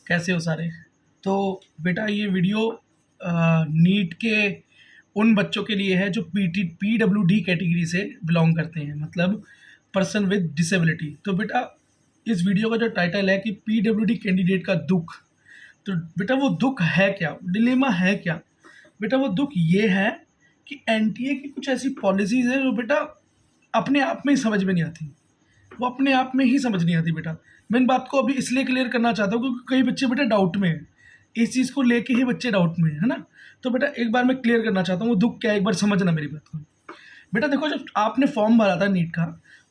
कैसे हो सारे? तो बेटा ये वीडियो नीट के उन बच्चों के लिए है जो पीडब्ल्यूडी कैटेगरी से बिलोंग करते हैं, मतलब पर्सन विद डिसेबिलिटी। तो बेटा इस वीडियो का जो टाइटल है कि पीडब्ल्यूडी कैंडिडेट का दुख, तो बेटा वो दुख है क्या, डिलेमा है क्या? बेटा वो दुख ये है कि एनटीए की कुछ ऐसी पॉलिसीज़ है जो बेटा अपने आप में ही समझ में नहीं आती। वो अपने आप में ही समझ नहीं आती बेटा। मैं इन बात को अभी इसलिए क्लियर करना चाहता हूँ क्योंकि कई बच्चे बेटा डाउट में हैं, इस चीज़ को लेके ही बच्चे डाउट में है ना। तो बेटा एक बार मैं क्लियर करना चाहता हूँ वो दुख क्या है, एक बार समझना मेरी बात को। बेटा देखो, जब आपने फॉर्म भरा था नीट का,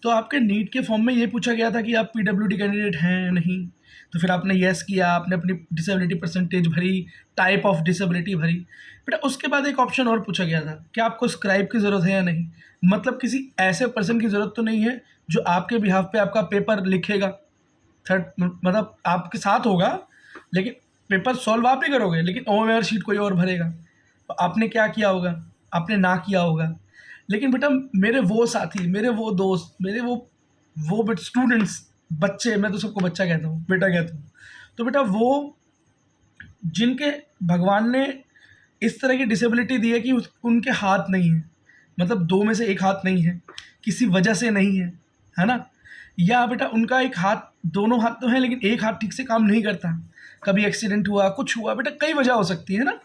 तो आपके नीट के फॉर्म में ये पूछा गया था कि आप पीडब्ल्यूडी कैंडिडेट हैं या नहीं। तो फिर आपने येस किया, आपने अपनी डिसेबिलिटी परसेंटेज भरी, टाइप ऑफ डिसेबिलिटी भरी। बेटा उसके बाद एक ऑप्शन और पूछा गया था कि आपको स्क्राइब की ज़रूरत है या नहीं, मतलब किसी ऐसे पर्सन की ज़रूरत तो नहीं है जो आपके बिहाफ पे आपका पेपर लिखेगा। थर्ड मतलब आपके साथ होगा, लेकिन पेपर सॉल्व आप ही करोगे, लेकिन ओएमआर शीट कोई और भरेगा। तो आपने क्या किया होगा? आपने ना किया होगा। लेकिन बेटा मेरे वो साथी, मेरे वो दोस्त, मेरे वो बेट स्टूडेंट्स, बच्चे, मैं तो सबको बच्चा कहता हूँ, बेटा कहता हूँ। तो बेटा वो जिनके भगवान ने इस तरह की डिसेबिलिटी दी है कि उनके हाथ नहीं है, मतलब दो में से एक हाथ नहीं है, किसी वजह से नहीं है ना। या बेटा उनका एक हाथ, दोनों हाथ तो हैं लेकिन एक हाथ ठीक से काम नहीं करता, कभी एक्सीडेंट हुआ, कुछ हुआ, बेटा कई वजह हो सकती है ना।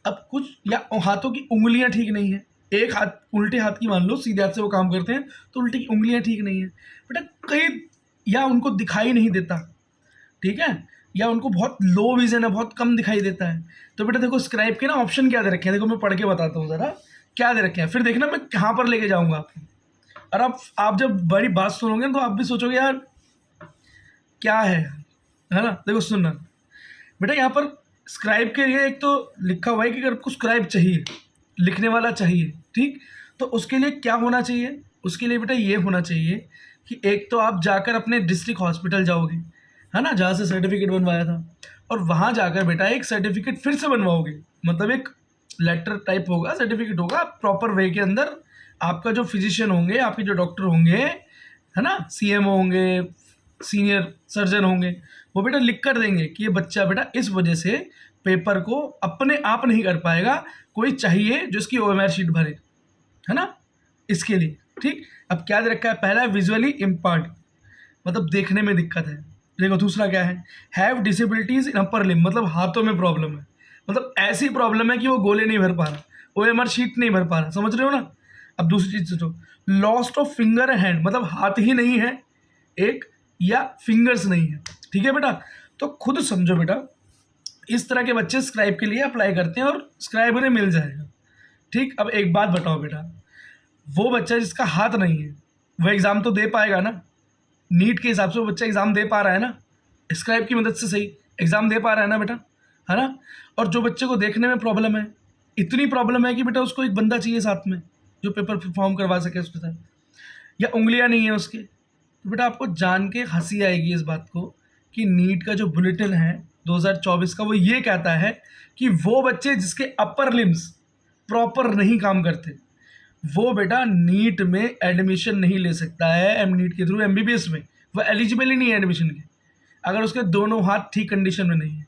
अब कुछ या हाथों की उंगलियां ठीक नहीं है, एक हाथ उल्टे हाथ की मान लो, सीधे हाथ से वो काम करते हैं तो उल्टी की उंगलियां ठीक नहीं है बेटा, कई, या उनको दिखाई नहीं देता, ठीक है, या उनको बहुत लो विजन है, बहुत कम दिखाई देता है। तो बेटा देखो स्क्राइब के ना ऑप्शन क्या दे रखे हैं, देखो मैं पढ़ के बताता हूँ ज़रा क्या दे रखे हैं, फिर देखना मैं कहाँ पर लेके जाऊँगा आपको। और आप जब बड़ी बात सुनोगे तो आप भी सोचोगे यार क्या है ना। देखो सुनना बेटा, यहाँ पर स्क्राइब के लिए एक तो लिखा हुआ है कि अगर आपको स्क्राइब चाहिए, लिखने वाला चाहिए, ठीक, तो उसके लिए क्या होना चाहिए? उसके लिए बेटा ये होना चाहिए कि एक तो आप जाकर अपने डिस्ट्रिक्ट हॉस्पिटल जाओगे, है ना, जहाँ से सर्टिफिकेट बनवाया था, और वहाँ जाकर बेटा एक सर्टिफिकेट फिर से बनवाओगे, मतलब एक लेटर टाइप होगा, सर्टिफिकेट होगा प्रॉपर वे के अंदर। आपका जो फिजिशियन होंगे, आपके जो डॉक्टर होंगे, है ना, सीएमओ होंगे, सीनियर सर्जन होंगे, वो बेटा लिख कर देंगे कि ये बच्चा बेटा इस वजह से पेपर को अपने आप नहीं कर पाएगा, कोई चाहिए जो इसकी ओएमआर शीट भरे, है ना, इसके लिए। ठीक, अब क्या दे रखा है? पहला है विजुअली इम्पर्ड, मतलब देखने में दिक्कत है। देखो दूसरा क्या है? Have disabilities in upper limb, मतलब हाथों में प्रॉब्लम है, मतलब ऐसी प्रॉब्लम है कि वो गोले नहीं भर पा रहा, ओएमआर शीट नहीं भर पा रहा, समझ रहे हो ना। अब दूसरी चीज सोचो, लॉस्ट ऑफ फिंगर हैंड, मतलब हाथ ही नहीं है एक, या फिंगर्स नहीं है, ठीक है बेटा। तो खुद समझो बेटा, इस तरह के बच्चे स्क्राइब के लिए अप्लाई करते हैं और स्क्राइब उन्हें मिल जाएगा। ठीक, अब एक बात बताओ बेटा, वो बच्चा जिसका हाथ नहीं है वो एग्ज़ाम तो दे पाएगा ना? नीट के हिसाब से वो बच्चा एग्ज़ाम दे पा रहा है ना, स्क्राइब की मदद से सही एग्ज़ाम दे पा रहा है ना बेटा, है ना। और जो बच्चे को देखने में प्रॉब्लम है, इतनी प्रॉब्लम है कि बेटा उसको एक बंदा चाहिए साथ में जो पेपर फॉर्म करवा सके उसके साथ, या उंगलियां नहीं है उसके, तो बेटा आपको जान के हंसी आएगी इस बात को कि नीट का जो बुलेटिन है 2024 का, वो ये कहता है कि वो बच्चे जिसके अपर लिम्स प्रॉपर नहीं काम करते, वो बेटा नीट में एडमिशन नहीं ले सकता है, एम नीट के थ्रू एमबीबीएस में वो एलिजिबल ही नहीं है एडमिशन के। अगर उसके दोनों हाथ ठीक कंडीशन में नहीं है,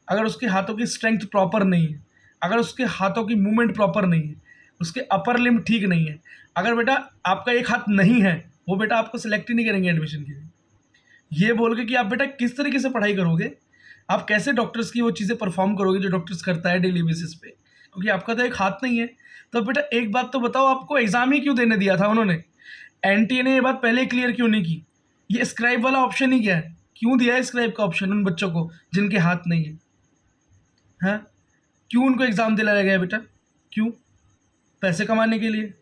अगर उसके हाथों की स्ट्रेंथ प्रॉपर नहीं है, अगर उसके हाथों की मूवमेंट प्रॉपर नहीं है, उसके अपर लिम्ब ठीक नहीं है, अगर बेटा आपका एक हाथ नहीं है, वो बेटा आपको सिलेक्ट ही नहीं करेंगे एडमिशन के लिए। ये बोल के कि आप बेटा किस तरीके से पढ़ाई करोगे, आप कैसे डॉक्टर्स की वो चीज़ें परफॉर्म करोगे जो डॉक्टर्स करता है डेली बेसिस पे, क्योंकि आपका तो एक हाथ नहीं है। तो बेटा एक बात तो बताओ, आपको एग्जाम ही क्यों देने दिया था उन्होंने? एनटीए ने ये बात पहले क्लियर क्यों नहीं की? ये स्क्राइब वाला ऑप्शन ही क्या है, क्यों दिया है स्क्राइब का ऑप्शन उन बच्चों को जिनके हाथ नहीं है? हाँ, क्यों उनको एग्ज़ाम दिलाया गया बेटा? क्यों? पैसे कमाने के लिए,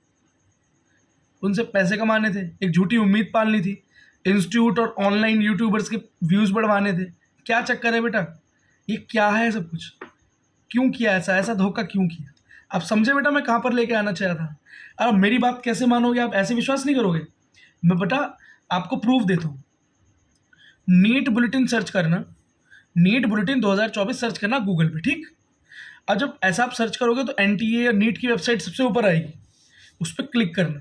उनसे पैसे कमाने थे, एक झूठी उम्मीद पालनी थी, इंस्टीट्यूट और ऑनलाइन यूट्यूबर्स के व्यूज़ बढ़वाने थे। क्या चक्कर है बेटा? ये क्या है सब कुछ? क्यों किया ऐसा, ऐसा धोखा क्यों किया? आप समझे बेटा मैं कहाँ पर लेके आना चाह रहा था? अब मेरी बात कैसे मानोगे आप? ऐसे विश्वास नहीं करोगे। मैं बेटा आपको प्रूफ देता हूँ, नीट बुलेटिन सर्च करना, नीट बुलेटिन 2024 सर्च करना गूगल पे, ठीक। और जब ऐसा आप सर्च करोगे तो एनटीए या नीट की वेबसाइट सबसे ऊपर आएगी, उस पर क्लिक करना,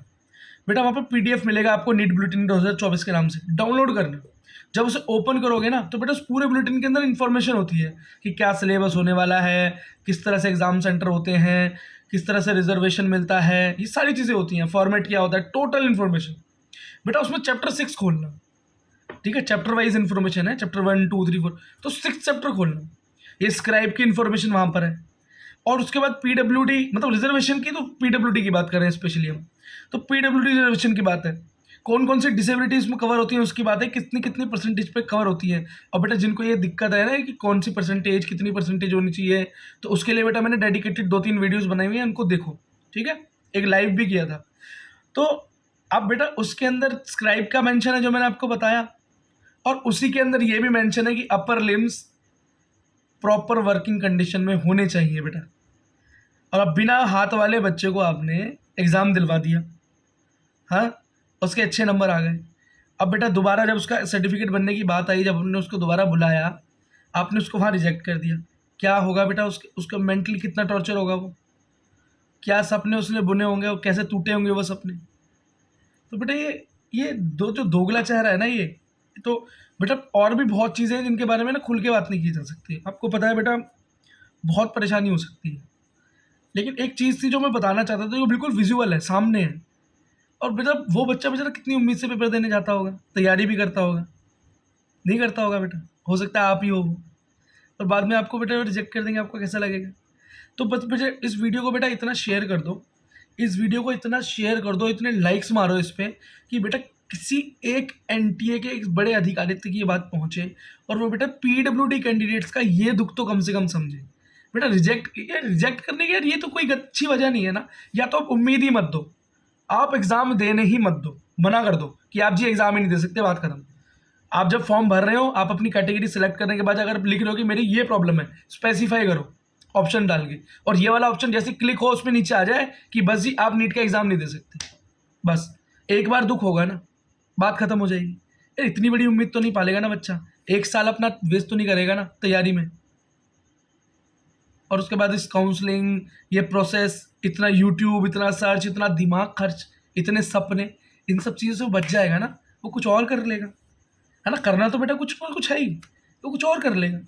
बेटा वहाँ पर पीडीएफ मिलेगा आपको नीट बुलेटिन 2024 के नाम से, डाउनलोड करना। जब उसे ओपन करोगे ना तो बेटा उस पूरे बुलेटिन के अंदर इन्फॉर्मेशन होती है कि क्या सिलेबस होने वाला है, किस तरह से एग्ज़ाम सेंटर होते हैं, किस तरह से रिजर्वेशन मिलता है, ये सारी चीज़ें होती हैं, फॉर्मेट क्या होता है, टोटल इन्फॉर्मेशन। बेटा उसमें चैप्टर 6 खोलना, ठीक है, चैप्टर वाइज इन्फॉर्मेशन है, चैप्टर 1 2 3 4, तो 6 चैप्टर खोलना, ये स्क्राइब की इन्फॉर्मेशन वहाँ पर है। और उसके बाद पीडब्ल्यूडी, मतलब रिजर्वेशन की, तो पीडब्ल्यूडी की बात कर रहे हैं स्पेशली हम, तो पीडब्ल्यूडी रिजर्वेशन की बात है, कौन कौन सी डिसेबिलिटीज में कवर होती है उसकी बात है, कितनी कितनी परसेंटेज पे कवर होती है। और बेटा जिनको ये दिक्कत है ना कि कौन सी परसेंटेज, कितनी परसेंटेज होनी चाहिए, तो उसके लिए बेटा मैंने डेडिकेटेड 2-3 वीडियोस बनाई हुई हैं, उनको देखो, ठीक है, एक लाइव भी किया था। तो अब बेटा उसके अंदर स्क्राइब का मेंशन है जो मैंने आपको बताया, और उसी के अंदर ये भी मेंशन है कि upper limbs proper working condition में होने चाहिए बेटा। और अब बिना हाथ वाले बच्चे को आपने एग्ज़ाम दिलवा दिया, हाँ, उसके अच्छे नंबर आ गए। अब बेटा दोबारा जब उसका सर्टिफिकेट बनने की बात आई, जब हमने उसको दोबारा बुलाया, आपने उसको वहाँ रिजेक्ट कर दिया, क्या होगा बेटा, उसका मेंटली कितना टॉर्चर होगा, वो क्या सपने उसने बुने होंगे और कैसे टूटे होंगे वो सपने। तो बेटा ये दो जो दोगला चेहरा है ना, ये तो बेटा और भी बहुत चीज़ें हैं जिनके बारे में ना खुल के बात नहीं की जा सकती। आपको पता है बेटा बहुत परेशानी हो सकती है, लेकिन एक चीज़ थी जो मैं बताना चाहता था, जो बिल्कुल विजुअल है, सामने है। और बेटा वो बच्चा बेचारा कितनी उम्मीद से पेपर देने जाता होगा, तैयारी भी करता होगा, नहीं करता होगा बेटा, हो सकता है आप ही हो वो, और बाद में आपको बेटा रिजेक्ट कर देंगे, आपको कैसा लगेगा। तो बस बेटा इस वीडियो को बेटा इतना शेयर कर दो, इस वीडियो को इतना शेयर कर दो, इतने लाइक्स मारो इस पर कि बेटा किसी एक एनटीए के एक बड़े अधिकारी तक ये बात पहुँचे, और वो बेटा पीडब्ल्यूडी कैंडिडेट्स का ये दुख तो कम से कम समझे। बेटा रिजेक्ट करने की यार ये तो कोई अच्छी वजह नहीं है ना, या तो आप उम्मीद ही मत दो, आप एग्ज़ाम देने ही मत दो, मना कर दो कि आप जी एग्ज़ाम ही नहीं दे सकते, बात खत्म। आप जब फॉर्म भर रहे हो, आप अपनी कैटेगरी सेलेक्ट करने के बाद अगर आप लिख रहे हो कि मेरी ये प्रॉब्लम है, स्पेसिफाई करो ऑप्शन डाल के, और ये वाला ऑप्शन जैसे क्लिक हो उसमें नीचे आ जाए कि बस जी आप नीट का एग्ज़ाम नहीं दे सकते, बस एक बार दुख होगा ना, बात खत्म हो जाएगी। यार इतनी बड़ी उम्मीद तो नहीं पालेगा ना बच्चा, 1 साल अपना वेस्ट तो नहीं करेगा ना तैयारी में, और उसके बाद इस काउंसलिंग, ये प्रोसेस, इतना यूट्यूब, इतना सर्च, इतना दिमाग खर्च, इतने सपने, इन सब चीज़ों से वो बच जाएगा ना, वो कुछ और कर लेगा, है ना। करना तो बेटा कुछ ना कुछ है ही, वो कुछ और कर लेगा।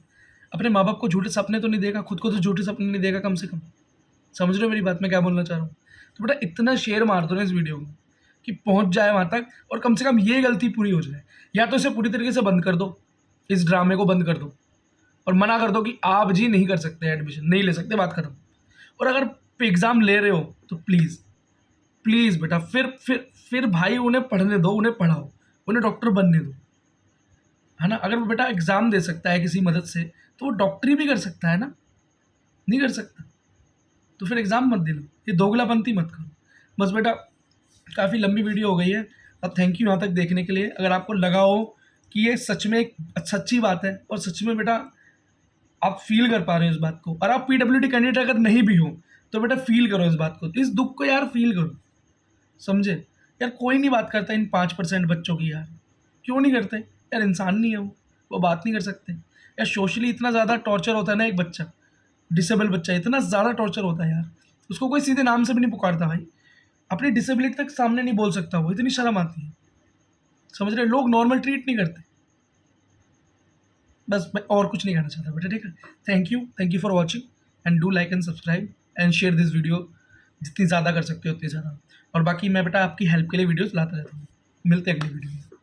अपने माँ बाप को झूठे सपने तो नहीं देगा, खुद को तो झूठे सपने नहीं देगा कम से कम। समझ रहे हो मेरी बात, मैं क्या बोलना चाह रहा हूँ। तो बेटा इतना शेयर मार दो ना इस वीडियो को कि पहुँच जाए वहाँ तक, और कम से कम ये गलती पूरी हो जाए। या तो इसे पूरी तरीके से बंद कर दो, इस ड्रामे को बंद कर दो, और मना कर दो कि आप जी नहीं कर सकते, एडमिशन नहीं ले सकते, बात खत्म। और अगर एग्ज़ाम ले रहे हो तो प्लीज़ प्लीज़ बेटा फिर भाई उन्हें पढ़ने दो, उन्हें पढ़ाओ, उन्हें डॉक्टर बनने दो, है ना। अगर वो बेटा एग्ज़ाम दे सकता है किसी मदद से, तो वो डॉक्टरी भी कर सकता है ना, नहीं कर सकता तो फिर एग्ज़ाम मत दिलो, ये दोगलापंती मत करो। बस बेटा काफ़ी लंबी वीडियो हो गई है, अब थैंक यू यहाँ तक देखने के लिए। अगर आपको लगा हो कि ये सच में एक सच्ची बात है, और सच में बेटा आप फील कर पा रहे हो इस बात को, और आप पीडब्ल्यूडी कैंडिडेट अगर नहीं भी हो तो बेटा फील करो इस बात को, इस दुख को यार फील करो, समझे। यार कोई नहीं बात करता इन 5% बच्चों की, यार क्यों नहीं करते यार, इंसान नहीं है वो बात नहीं कर सकते यार। सोशली इतना ज़्यादा टॉर्चर होता है ना, एक बच्चा डिसेबल बच्चा इतना ज़्यादा टॉर्चर होता है यार, उसको कोई सीधे नाम से भी नहीं पुकारता भाई, अपनी डिसेबिलिटी तक सामने नहीं बोल सकता वो, इतनी शर्म आती है, समझ रहे, लोग नॉर्मल ट्रीट नहीं करते। बस मैं और कुछ नहीं कहना चाहता बेटा, ठीक है। Thank you for watching, and do like and subscribe and share this video, जितनी ज़्यादा कर सकते हो उतनी ज़्यादा। और बाकी मैं बेटा आपकी हेल्प के लिए वीडियोस लाता रहता हूँ। मिलते हैं अगली वीडियो में।